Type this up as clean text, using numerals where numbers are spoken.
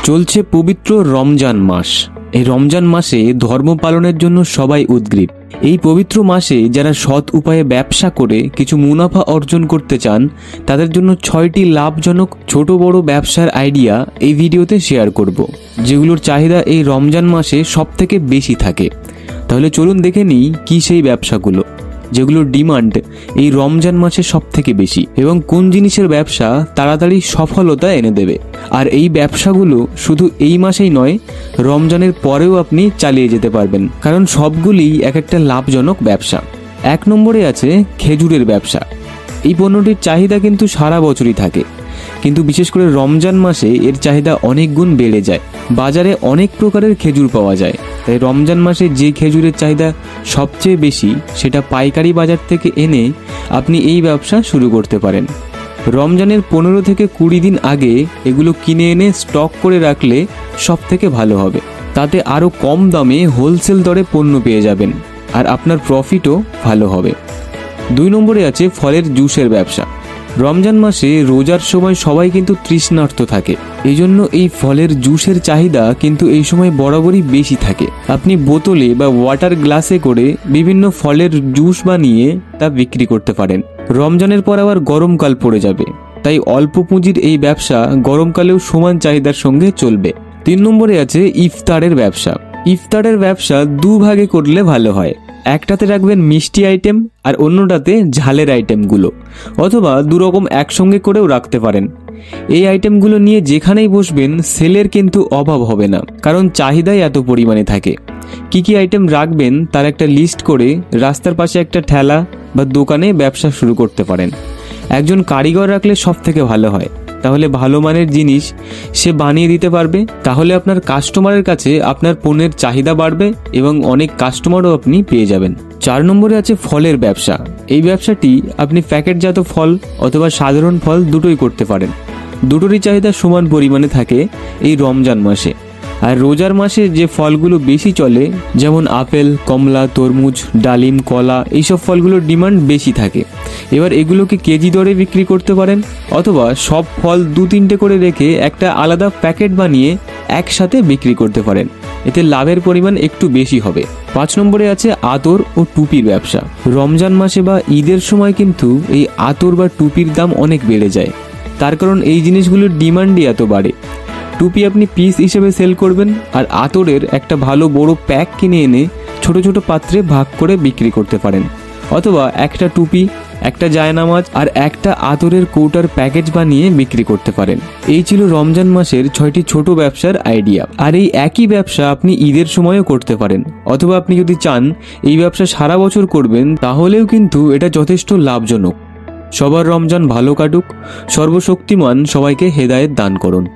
চলছে পবিত্র রমজান মাস। এই রমজান মাসে ধর্ম পালনের জন্য সবাই উদগ্রীব। এই পবিত্র মাসে যারা সৎ উপায়ে ব্যবসা করে কিছু মুনাফা অর্জন করতে চান, তাদের জন্য 6টি লাভজনক ছোট বড় ব্যবসার আইডিয়া এই ভিডিওতে শেয়ার করব, যেগুলোর চাহিদা এই রমজান মাসে সবথেকে বেশি থাকে। তাহলে চলুন দেখে নিই কি সেই ব্যবসাগুলো যেগুলোর ডিমান্ড এই রমজান মাসে সবথেকে বেশি এবং কোন জিনিসের ব্যবসা তাড়াতাড়ি সফলতা এনে দেবে। আর এই ব্যবসাগুলো শুধু এই মাসেই নয়, রমজানের পরেও আপনি চালিয়ে যেতে পারবেন, কারণ সবগুলি এক একটা লাভজনক ব্যবসা। 1 নম্বরে আছে খেজুরের ব্যবসা। এই পণ্যটির চাহিদা কিন্তু সারা বছরই থাকে, কিন্তু বিশেষ করে রমজান মাসে এর চাহিদা অনেক গুণ বেড়ে যায়। বাজারে অনেক প্রকারের খেজুর পাওয়া যায়, তাই রমজান মাসে যে খেজুরের চাহিদা সবচেয়ে বেশি সেটা পাইকারি বাজার থেকে এনে আপনি এই ব্যবসা শুরু করতে পারেন। রমজানের 15 থেকে 20 দিন আগে এগুলো কিনে এনে স্টক করে রাখলে সব থেকে ভালো হবে। তাতে আরও কম দামে হোলসেল দরে পণ্য পেয়ে যাবেন আর আপনার প্রফিটও ভালো হবে। 2 নম্বরে আছে ফলের জুসের ব্যবসা। রমজান মাসে রোজার সময় সবাই কিন্তু তৃষ্ণার্ত থাকে, এই জন্য এই ফলের জুসের চাহিদা কিন্তু এই সময় বরাবরই বেশি থাকে। আপনি বোতলে বা ওয়াটার গ্লাসে করে বিভিন্ন ফলের জুস বানিয়ে তা বিক্রি করতে পারেন। রমজানের পর আবার গরমকাল পড়ে যাবে, তাই অল্প পুঁজির এই ব্যবসা গরমকালেও সমান চাহিদার সঙ্গে চলবে। 3 নম্বরে আছে ইফতারের ব্যবসা। ইফতারের ব্যবসা 2 ভাগে করলে ভালো হয়। একটাতে রাখবেন মিষ্টি আইটেম আর অন্যটাতে ঝালের আইটেমগুলো, অথবা 2 রকম একসঙ্গে করেও রাখতে পারেন। এই আইটেমগুলো নিয়ে যেখানেই বসবেন সেলের কিন্তু অভাব হবে না, কারণ চাহিদাই এত পরিমাণে থাকে। কি কি আইটেম রাখবেন তার একটা লিস্ট করে রাস্তার পাশে একটা ঠেলা বা দোকানে ব্যবসা শুরু করতে পারেন। একজন কারিগর রাখলে সব থেকে ভালো হয়, তাহলে ভালো মানের জিনিস সে বানিয়ে দিতে পারবে। তাহলে আপনার কাস্টমারের কাছে আপনার পণ্যের চাহিদা বাড়বে এবং অনেক কাস্টমারও আপনি পেয়ে যাবেন। 4 নম্বরে আছে ফলের ব্যবসা। এই ব্যবসাটি আপনি প্যাকেটজাত ফল অথবা সাধারণ ফল দুটোই করতে পারেন। দুটোরই চাহিদা সমান পরিমাণে থাকে এই রমজান মাসে। আর রোজার মাসে যে ফলগুলো বেশি চলে, যেমন আপেল, কমলা, তরমুজ, ডালিম, কলা, এইসব ফলগুলোর ডিমান্ড বেশি থাকে। এবার এগুলোকে কেজি দরে বিক্রি করতে পারেন, অথবা সব ফল 2-3টে করে রেখে একটা আলাদা প্যাকেট বানিয়ে একসাথে বিক্রি করতে পারেন। এতে লাভের পরিমাণ একটু বেশি হবে। 5 নম্বরে আছে আতর ও টুপির ব্যবসা। রমজান মাসে বা ঈদের সময় কিন্তু এই আতর বা টুপির দাম অনেক বেড়ে যায়, তার কারণ এই জিনিসগুলোর ডিমান্ডই এত বাড়ে। টুপি আপনি পিস হিসেবে সেল করবেন, আর আতরের একটা ভালো বড় প্যাক কিনে এনে ছোট ছোট পাত্রে ভাগ করে বিক্রি করতে পারেন, অথবা একটা টুপি, একটা জায়নামাজ আর একটা আতরের কৌটার প্যাকেজ বানিয়ে বিক্রি করতে পারেন। এই ছিল রমজান মাসের 6টি ছোট ব্যবসার আইডিয়া। আর এই একই ব্যবসা আপনি ঈদের সময়ও করতে পারেন, অথবা আপনি যদি চান এই ব্যবসা সারা বছর করবেন, তাহলেও কিন্তু এটা যথেষ্ট লাভজনক। সবার রমজান ভালো কাটুক। সর্বশক্তিমান সবাইকে হেদায়েত দান করুন।